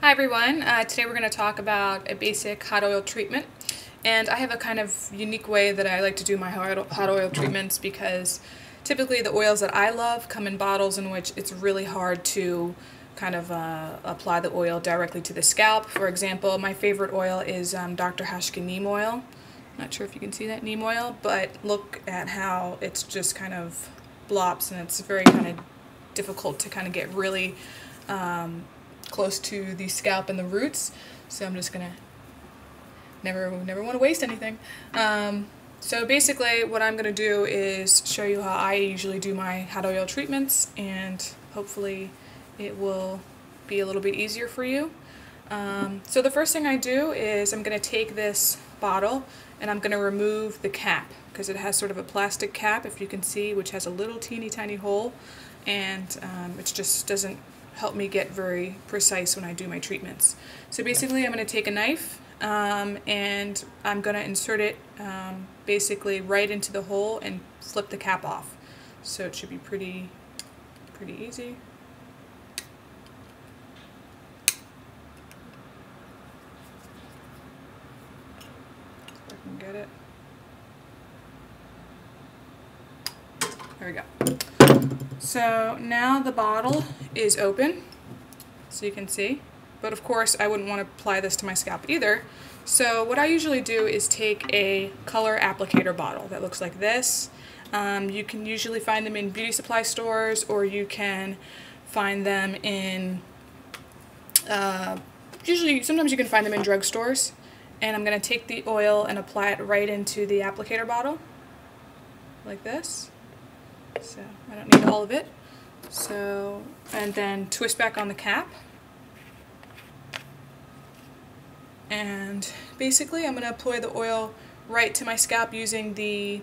Hi everyone, today we're going to talk about a basic hot oil treatment, and I have a kind of unique way that I like to do my hot oil treatments because typically the oils that I love come in bottles in which it's really hard to kind of apply the oil directly to the scalp. For example, my favorite oil is Dr. Hashkin neem oil. Not sure if you can see that neem oil, but look at how it's just kind of blops, and it's very kind of difficult to kind of get really close to the scalp and the roots. So I'm just gonna never want to waste anything. So basically what I'm gonna do is show you how I usually do my hot oil treatments, and hopefully it will be a little bit easier for you. So the first thing I do is I'm gonna take this bottle and I'm gonna remove the cap, because it has sort of a plastic cap, if you can see, which has a little teeny tiny hole, and it just doesn't help me get very precise when I do my treatments. So basically I'm going to take a knife and I'm going to insert it basically right into the hole and flip the cap off. So it should be pretty easy. If I can get it. There we go. So now the bottle is open, so you can see, but of course I wouldn't want to apply this to my scalp either. So what I usually do is take a color applicator bottle that looks like this. You can usually find them in beauty supply stores, or you can find them in, sometimes you can find them in drugstores. And I'm going to take the oil and apply it right into the applicator bottle, like this. So I don't need all of it. So, and then twist back on the cap. And basically I'm going to apply the oil right to my scalp using the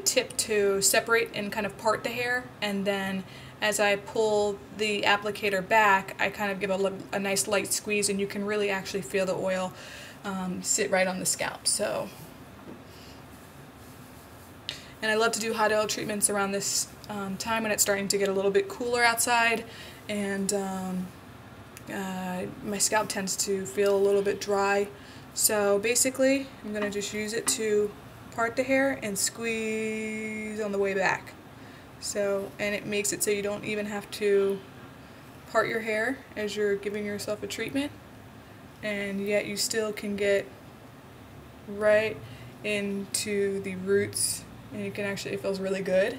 tip to separate and kind of part the hair. And then as I pull the applicator back, I kind of give a nice light squeeze, and you can really actually feel the oil sit right on the scalp. So. And I love to do hot oil treatments around this time when it's starting to get a little bit cooler outside, and my scalp tends to feel a little bit dry. So basically I'm going to just use it to part the hair and squeeze on the way back. So, and it makes it so you don't even have to part your hair as you're giving yourself a treatment, and yet you still can get right into the roots. And you can actually, it feels really good.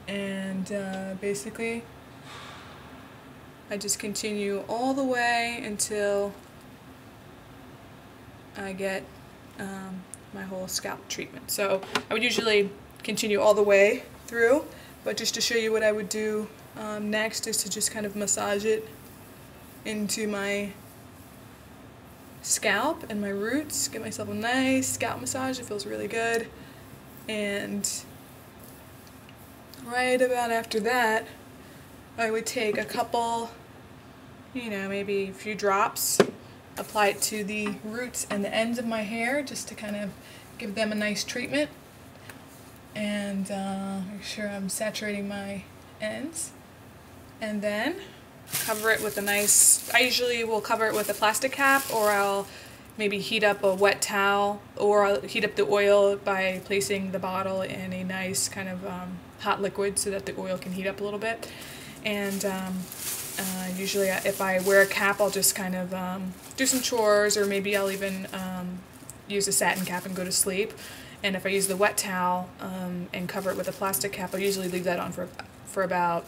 And basically, I just continue all the way until I get my whole scalp treatment. So I would usually continue all the way through, but just to show you what I would do next is to just kind of massage it into my scalp and my roots, get myself a nice scalp massage. It feels really good. And right about after that, I would take a couple, maybe a few drops, apply it to the roots and the ends of my hair just to kind of give them a nice treatment, and make sure I'm saturating my ends. And then cover it with a nice, I usually will cover it with a plastic cap, or I'll maybe heat up a wet towel, or I'll heat up the oil by placing the bottle in a nice kind of hot liquid so that the oil can heat up a little bit. And usually if I wear a cap, I'll just kind of do some chores, or maybe I'll even use a satin cap and go to sleep. And if I use the wet towel and cover it with a plastic cap, I'll usually leave that on for about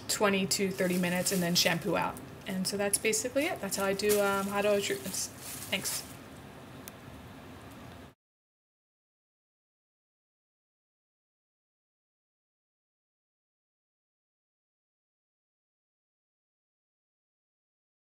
20 to 30 minutes and then shampoo out. And so that's basically it. That's how I do hot oil treatments. Thanks.